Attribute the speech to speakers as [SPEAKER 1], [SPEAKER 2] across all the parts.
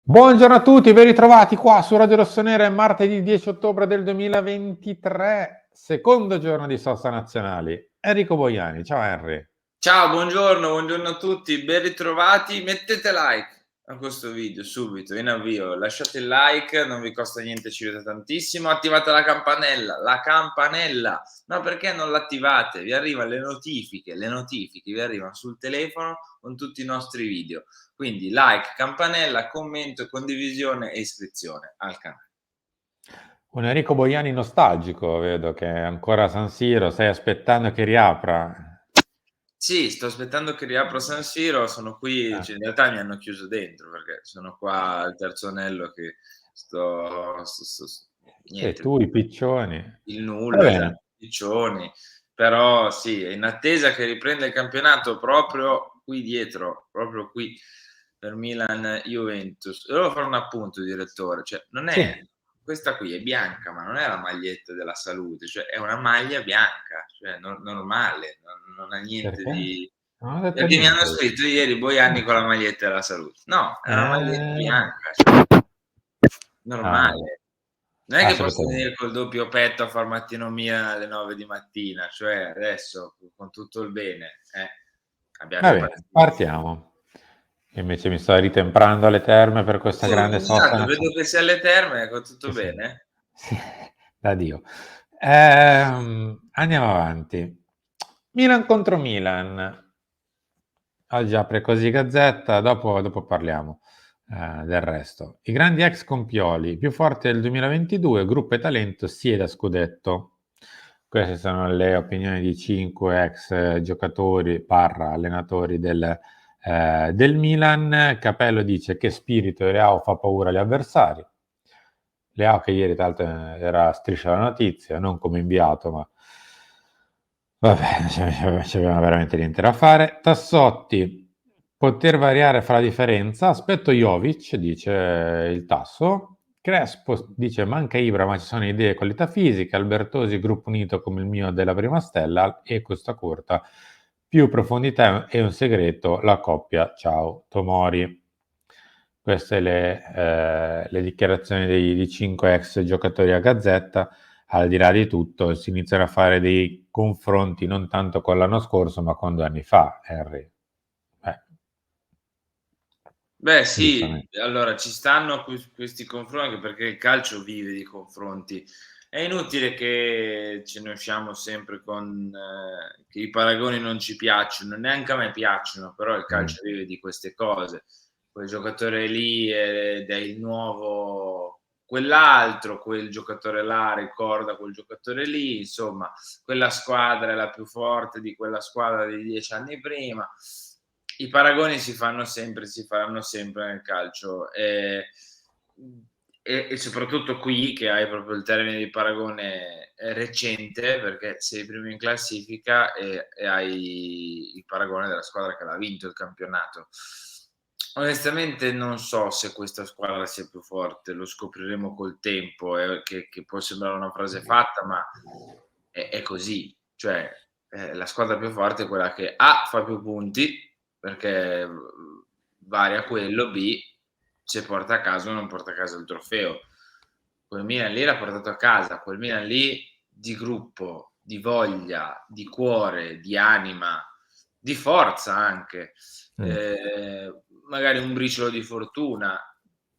[SPEAKER 1] Buongiorno a tutti, ben ritrovati qua su Radio Rossonera, è martedì 10 ottobre del 2023, secondo giorno di sosta nazionali. Enrico Boiani, ciao Henry.
[SPEAKER 2] Ciao, buongiorno a tutti, ben ritrovati. Mettete like a questo video subito in avvio, lasciate il like, non vi costa niente, ci aiuta tantissimo. Attivate la campanella. No, perché non l'attivate? Vi arrivano le notifiche vi arrivano sul telefono con tutti i nostri video. Quindi like, campanella, commento, condivisione e iscrizione al canale.
[SPEAKER 1] Un Enrico Boiani nostalgico, vedo che è ancora a San Siro, stai aspettando che riapra.
[SPEAKER 2] Sì, sto aspettando che riapra San Siro, sono qui,
[SPEAKER 1] Eh,
[SPEAKER 2] cioè in realtà mi hanno chiuso dentro perché sono qua al terzo anello che
[SPEAKER 1] Sei
[SPEAKER 2] niente,
[SPEAKER 1] tu, i piccioni.
[SPEAKER 2] il
[SPEAKER 1] Va
[SPEAKER 2] nulla, esatto,
[SPEAKER 1] bene.
[SPEAKER 2] piccioni, però sì, è in attesa che riprenda il campionato proprio qui dietro, proprio qui per Milan-Juventus. Devo fare un appunto, direttore, cioè non
[SPEAKER 1] Sì,
[SPEAKER 2] è questa qui è bianca, ma non è la maglietta della salute, cioè è una maglia bianca, cioè normale, non ha niente
[SPEAKER 1] perché?
[SPEAKER 2] di...
[SPEAKER 1] Non ho detto
[SPEAKER 2] Perché mi hanno
[SPEAKER 1] niente.
[SPEAKER 2] scritto ieri Boiani con la maglietta della salute. No, è una maglietta
[SPEAKER 1] Eh,
[SPEAKER 2] bianca, cioè,
[SPEAKER 1] ah,
[SPEAKER 2] normale. Non è che
[SPEAKER 1] se
[SPEAKER 2] posso
[SPEAKER 1] poteva.
[SPEAKER 2] venire col doppio petto a far mattino mia alle 9 di mattina, cioè adesso con tutto il bene,
[SPEAKER 1] Va
[SPEAKER 2] abbiate
[SPEAKER 1] bene,
[SPEAKER 2] pazienza.
[SPEAKER 1] partiamo. Invece mi sto ritemprando alle terme per questa grande sosta
[SPEAKER 2] Esatto,
[SPEAKER 1] nazionale.
[SPEAKER 2] vedo che sei alle terme, con tutto
[SPEAKER 1] Sì, sì.
[SPEAKER 2] bene?
[SPEAKER 1] Sì, da Dio. Andiamo avanti. Milan contro Milan. Oggi apre così Gazzetta, dopo parliamo del resto. I grandi ex compioli, più forte del 2022, gruppo e talento, siede a scudetto. Queste sono le opinioni di 5 ex giocatori barra allenatori del Milan. Capello dice che spirito e Leao fa paura agli avversari. Leao che ieri tra l'altro era a Striscia la Notizia, non come inviato, ma vabbè, non c'avevano veramente niente da fare. Tassotti, poter variare fa la differenza. Aspetto Jovic, dice il Tasso. Crespo dice manca Ibra, ma ci sono idee e qualità fisiche. Albertosi, gruppo unito come il mio della prima stella. E questa corta, più profondità è un segreto, la coppia. Ciao, Tomori. Queste le dichiarazioni di 5 ex giocatori a Gazzetta. Al di là di tutto, si iniziano a fare dei confronti non tanto con l'anno scorso, ma con 2 anni fa, Henry.
[SPEAKER 2] Beh sì,
[SPEAKER 1] Giustamente.
[SPEAKER 2] allora ci stanno questi confronti anche perché il calcio vive di confronti. È inutile che ce ne usciamo sempre con che i paragoni non ci piacciono, neanche a me piacciono, però il
[SPEAKER 1] Mm.
[SPEAKER 2] calcio vive di queste cose. Quel giocatore lì ed è il nuovo quell'altro, quel giocatore là ricorda quel giocatore lì, insomma, quella squadra è la più forte di quella squadra di 10 anni prima. I paragoni si fanno sempre, si faranno sempre nel calcio e soprattutto qui che hai proprio il termine di paragone recente perché sei primo in classifica e hai il paragone della squadra che l'ha vinto il campionato. Onestamente non so se questa squadra sia più forte, lo scopriremo col tempo, che può sembrare una frase fatta, ma è così. Cioè, la squadra più forte è quella che A fa più punti, perché varia quello, B se porta a casa o non porta a casa il trofeo. Quel Milan lì l'ha portato a casa, quel Milan lì di gruppo, di voglia, di cuore, di anima, di forza anche,
[SPEAKER 1] Mm.
[SPEAKER 2] magari un briciolo di fortuna,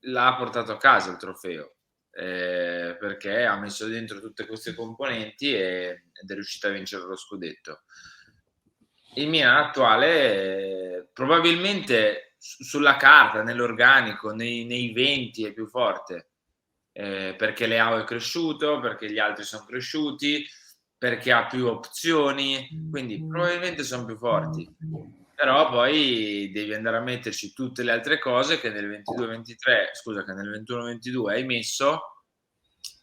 [SPEAKER 2] l'ha portato a casa il trofeo, perché ha messo dentro tutte queste componenti ed è riuscito a vincere lo scudetto. Il Milan attuale probabilmente sulla carta, nell'organico, nei 20 è più forte, perché Leao è cresciuto, perché gli altri sono cresciuti, perché ha più opzioni, quindi probabilmente sono più forti. Però poi devi andare a metterci tutte le altre cose che nel 22-23, scusa, che nel 21-22 hai messo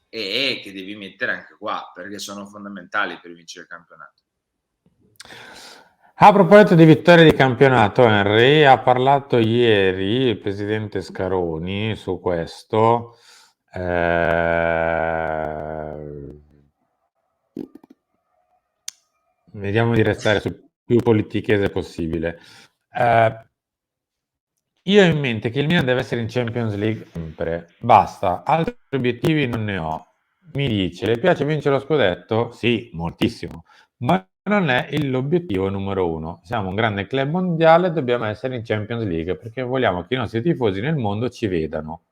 [SPEAKER 2] e che devi mettere anche qua, perché sono fondamentali per vincere il campionato.
[SPEAKER 1] A proposito di vittoria di campionato, Henry ha parlato ieri il presidente Scaroni su questo. Vediamo di restare sul più politichese possibile. Eh, Io ho in mente che il Milan deve essere in Champions League sempre, basta, altri obiettivi non ne ho. Mi dice, le piace vincere lo scudetto? Sì, moltissimo, ma non è l'obiettivo numero uno. Siamo un grande club mondiale, dobbiamo essere in Champions League perché vogliamo che i nostri tifosi nel mondo ci vedano.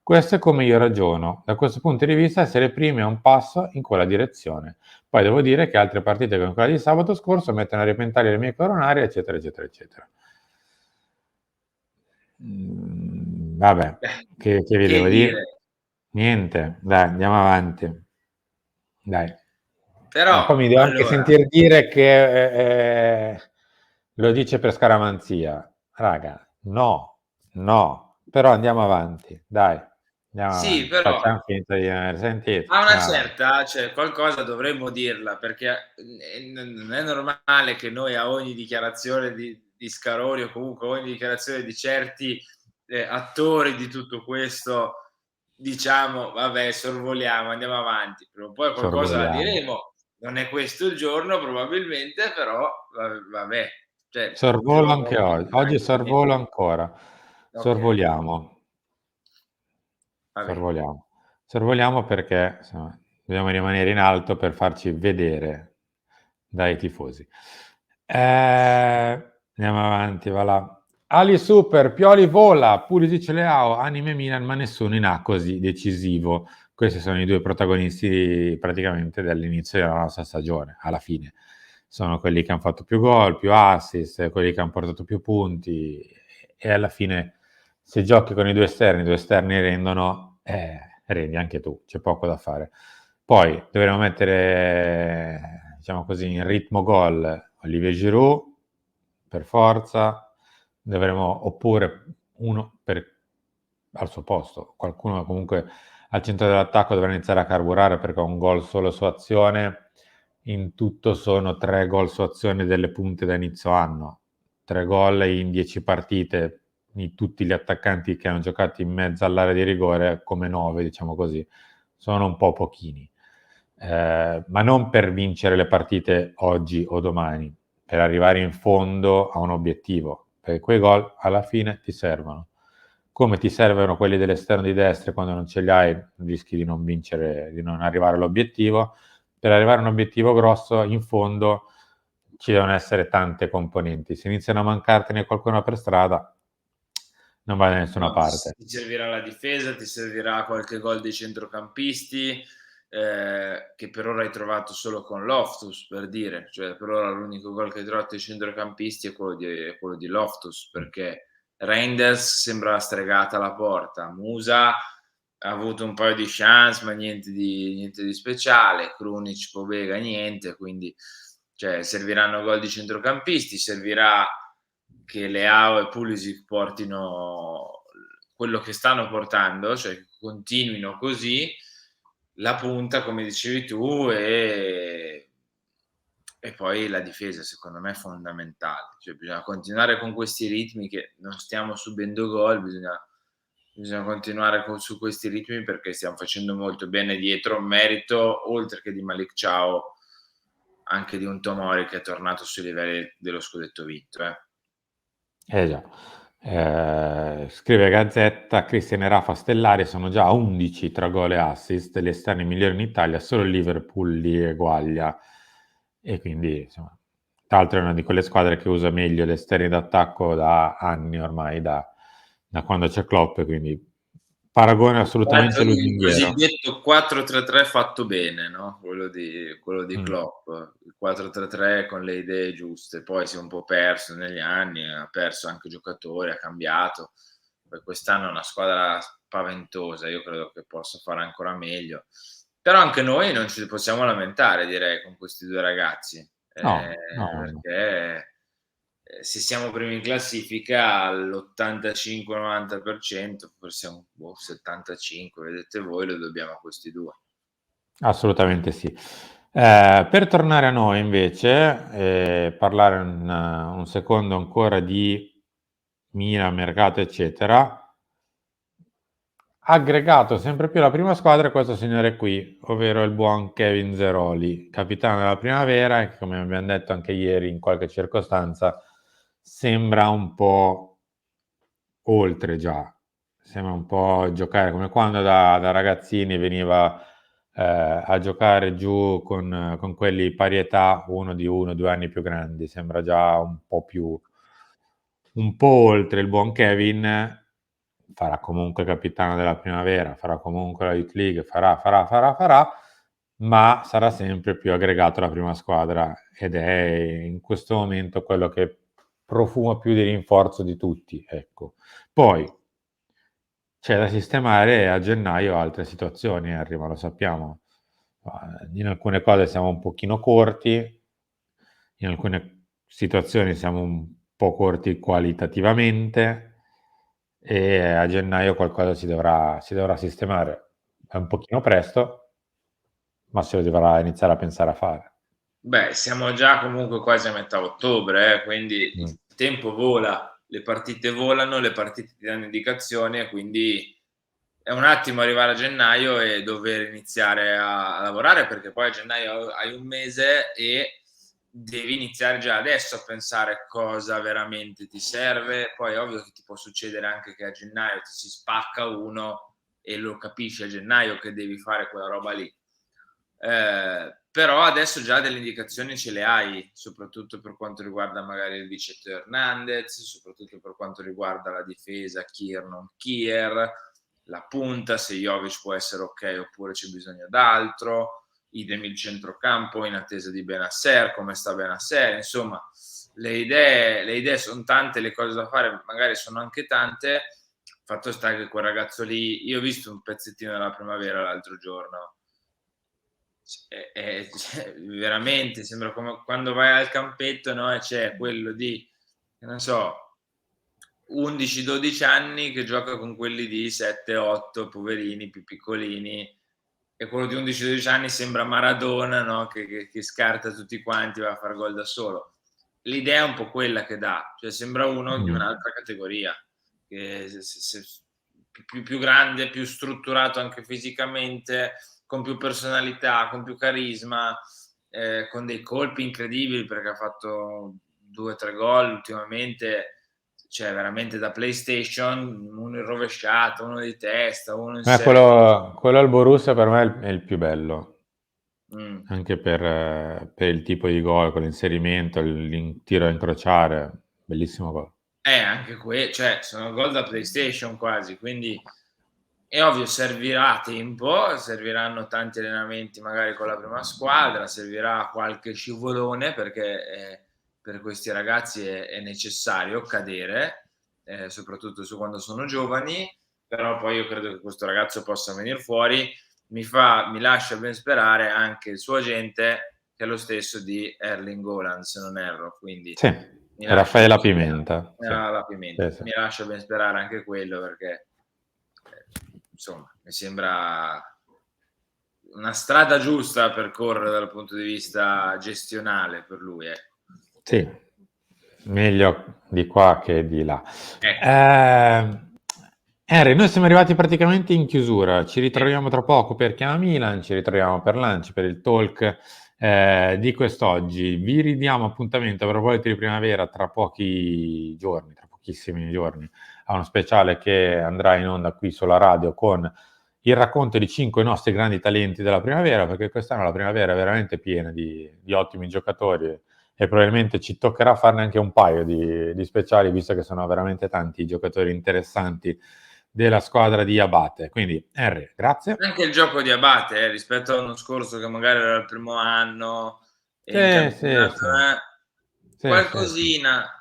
[SPEAKER 1] Questo è come io ragiono. Da questo punto di vista, essere primi è un passo in quella direzione. Poi devo dire che altre partite come quella di sabato scorso mettono a repentaglio le mie coronarie, eccetera, eccetera, eccetera. Vabbè, che vi
[SPEAKER 2] Che
[SPEAKER 1] devo dire?
[SPEAKER 2] dire,
[SPEAKER 1] Niente, dai, andiamo avanti. Dai. Poi
[SPEAKER 2] però
[SPEAKER 1] mi devo anche
[SPEAKER 2] allora,
[SPEAKER 1] sentir dire che lo dice per scaramanzia. Raga, no, no, però andiamo avanti, dai, andiamo
[SPEAKER 2] sì,
[SPEAKER 1] avanti.
[SPEAKER 2] però
[SPEAKER 1] Facciamo finta di aver sentito,
[SPEAKER 2] a una
[SPEAKER 1] andiamo avanti.
[SPEAKER 2] certa, cioè qualcosa dovremmo dirla, perché, non è normale che noi a ogni dichiarazione di Scaroni o comunque a ogni dichiarazione di certi, attori di tutto questo, diciamo: "Vabbè, sorvoliamo, andiamo avanti." Prima o poi qualcosa la
[SPEAKER 1] Sorvoliamo.
[SPEAKER 2] diremo. Non è questo il giorno probabilmente, però vabbè, cioè
[SPEAKER 1] Sorvolo
[SPEAKER 2] prima o
[SPEAKER 1] anche
[SPEAKER 2] poi
[SPEAKER 1] oggi. Oggi
[SPEAKER 2] anche
[SPEAKER 1] sorvolo ancora.
[SPEAKER 2] okay,
[SPEAKER 1] Sorvoliamo.
[SPEAKER 2] va bene.
[SPEAKER 1] Sorvoliamo. Sorvoliamo perché insomma, dobbiamo rimanere in alto per farci vedere dai tifosi. Andiamo avanti, va là. Ali Super, Pioli vola, Pulisic Leao, anime Milan, ma nessuno in A così decisivo. Questi sono i due protagonisti praticamente dall'inizio della nostra stagione, alla fine. Sono quelli che hanno fatto più gol, più assist, quelli che hanno portato più punti e alla fine se giochi con i due esterni rendono, rendi anche tu, c'è poco da fare. Poi dovremo mettere, diciamo così, in ritmo gol Olivier Giroud, per forza, dovremo, oppure uno al suo posto, qualcuno comunque al centro dell'attacco dovrà iniziare a carburare perché un gol solo su azione, in tutto sono 3 gol su azione delle punte da inizio anno, 3 gol in 10 partite, di tutti gli attaccanti che hanno giocato in mezzo all'area di rigore, come 9, diciamo così, sono un po' pochini. Ma non per vincere le partite oggi o domani, per arrivare in fondo a un obiettivo, perché quei gol alla fine ti servono. Come ti servono quelli dell'esterno di destra quando non ce li hai, rischi di non vincere, di non arrivare all'obiettivo. Per arrivare a un obiettivo grosso, in fondo ci devono essere tante componenti. Se iniziano a mancartene qualcuno per strada, non vai da nessuna
[SPEAKER 2] No,
[SPEAKER 1] parte.
[SPEAKER 2] ti servirà la difesa, ti servirà qualche gol dei centrocampisti, che per ora hai trovato solo con Loftus, per dire. Cioè, per ora l'unico gol che hai trovato dai centrocampisti è quello di Loftus, perché Reinders sembra stregata alla porta, Musa ha avuto un paio di chance, ma niente di speciale, Krunic, Pobega niente, quindi cioè serviranno gol di centrocampisti, servirà che Leao e Pulisic portino quello che stanno portando, cioè che continuino così, la punta come dicevi tu e poi la difesa secondo me è fondamentale, cioè bisogna continuare con questi ritmi che non stiamo subendo gol, bisogna continuare su questi ritmi perché stiamo facendo molto bene dietro, merito oltre che di Malick Thiaw anche di un Tomori che è tornato sui livelli dello scudetto vinto.
[SPEAKER 1] Eh già. Scrive Gazzetta, Christian e Rafa Stellari sono già a 11 tra gol e assist, gli esterni migliori in Italia, solo il Liverpool li eguaglia. E quindi, insomma, tra l'altro è una di quelle squadre che usa meglio gli esterni d'attacco da anni ormai, da quando c'è Klopp, quindi paragone assolutamente
[SPEAKER 2] Il
[SPEAKER 1] lusinghiero.
[SPEAKER 2] cosiddetto 4-3-3 fatto bene, no, quello di
[SPEAKER 1] Mm.
[SPEAKER 2] Klopp. Il 4-3-3 con le idee giuste. Poi si è un po' perso negli anni, ha perso anche giocatori, ha cambiato. Poi quest'anno è una squadra spaventosa, io credo che possa fare ancora meglio. Però anche noi non ci possiamo lamentare direi con questi 2 ragazzi,
[SPEAKER 1] No, no, no, no.
[SPEAKER 2] perché, se siamo primi in classifica all'85-90%, forse un 75, vedete voi, lo dobbiamo a questi 2.
[SPEAKER 1] Assolutamente sì. Per tornare a noi invece, parlare un secondo ancora di Milan, mercato, eccetera. Aggregato sempre più alla prima squadra questo signore qui, ovvero il buon Kevin Zeroli, capitano della primavera, e che come abbiamo detto anche ieri in qualche circostanza sembra un po' oltre già. Sembra un po' giocare come quando da ragazzini veniva a giocare giù con quelli pari età, uno di 1 o 2 anni più grandi. Sembra già un po' oltre. Il buon Kevin farà comunque capitano della primavera, farà comunque la Youth League, farà, ma sarà sempre più aggregato alla prima squadra ed è in questo momento quello che profuma più di rinforzo di tutti, ecco. Poi c'è da sistemare a gennaio altre situazioni, Henry, ma lo sappiamo. In alcune cose siamo un pochino corti, in alcune situazioni siamo un po' corti qualitativamente e a gennaio qualcosa si dovrà sistemare. È un pochino presto, ma si dovrà iniziare a pensare a fare.
[SPEAKER 2] Beh, siamo già comunque quasi a metà ottobre, quindi
[SPEAKER 1] Mm.
[SPEAKER 2] il tempo vola, le partite volano, le partite ti danno indicazioni e quindi è un attimo arrivare a gennaio e dover iniziare a lavorare, perché poi a gennaio hai un mese e devi iniziare già adesso a pensare cosa veramente ti serve. Poi è ovvio che ti può succedere anche che a gennaio ti si spacca uno e lo capisci a gennaio che devi fare quella roba lì. Però adesso già delle indicazioni ce le hai, soprattutto per quanto riguarda magari il vice Teo Hernandez, soprattutto per quanto riguarda la difesa Kier non Kier, la punta, se Jovic può essere ok oppure c'è bisogno d'altro, idem il centrocampo in attesa di Benasser, come sta Benasser, insomma le idee sono tante, le cose da fare magari sono anche tante. Fatto sta che quel ragazzo lì, io ho visto un pezzettino della primavera l'altro giorno, veramente sembra come quando vai al campetto, no? E c'è quello di, non so, 11-12 anni che gioca con quelli di 7-8, poverini, più piccolini, e quello di 11-12 anni sembra Maradona, no? Che scarta tutti quanti, va a fare gol da solo. L'idea è un po' quella che dà, cioè sembra uno di un'altra categoria, che più grande, più strutturato anche fisicamente, con più personalità, con più carisma, con dei colpi incredibili perché ha fatto 2-3 gol ultimamente, cioè veramente da PlayStation, uno in rovesciata, uno di testa, uno in serie.
[SPEAKER 1] Quello al Borussia per me è il più bello,
[SPEAKER 2] Mm.
[SPEAKER 1] anche per il tipo di gol, con l'inserimento, il tiro a incrociare, bellissimo gol.
[SPEAKER 2] Anche cioè sono gol da PlayStation quasi, quindi è ovvio, servirà tempo, serviranno tanti allenamenti magari con la prima squadra, servirà qualche scivolone perché per questi ragazzi è necessario cadere, soprattutto su quando sono giovani, però poi io credo che questo ragazzo possa venire fuori. Mi lascia ben sperare anche il suo agente, che è lo stesso di Erling Haaland, se non erro, quindi
[SPEAKER 1] Sì,
[SPEAKER 2] mi lascia
[SPEAKER 1] Raffaella
[SPEAKER 2] ben sperare.
[SPEAKER 1] Pimenta. Sì.
[SPEAKER 2] La Pimenta.
[SPEAKER 1] Sì, sì.
[SPEAKER 2] Mi lascia ben sperare anche quello perché insomma mi sembra una strada giusta a percorrere dal punto di vista gestionale per lui.
[SPEAKER 1] Sì, meglio di qua che di là.
[SPEAKER 2] Ecco.
[SPEAKER 1] Henry, noi siamo arrivati praticamente in chiusura, ci
[SPEAKER 2] Sì.
[SPEAKER 1] ritroviamo tra poco per Chiama Milan, ci ritroviamo per Lunch, per il talk di quest'oggi. Vi ridiamo appuntamento a proposito di primavera tra pochi giorni, tra pochissimi giorni, a uno speciale che andrà in onda qui sulla radio con il racconto di 5 nostri grandi talenti della primavera, perché quest'anno la primavera è veramente piena di ottimi giocatori e probabilmente ci toccherà farne anche un paio di speciali, visto che sono veramente tanti i giocatori interessanti della squadra di Abate. Quindi, Henry, grazie.
[SPEAKER 2] Anche il gioco di Abate, rispetto all'anno scorso che magari era il primo anno e in
[SPEAKER 1] Sì, sì,
[SPEAKER 2] campionato,
[SPEAKER 1] sì. Sì, sì, sì.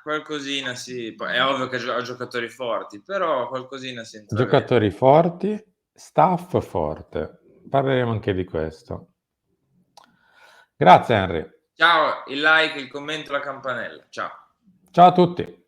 [SPEAKER 2] qualcosina sì. Poi è ovvio che ha giocatori forti, però qualcosina si intravede.
[SPEAKER 1] Giocatori forti, staff forte. Parleremo anche di questo. Grazie, Henry.
[SPEAKER 2] Ciao, il like, il commento, la campanella. Ciao.
[SPEAKER 1] Ciao a tutti.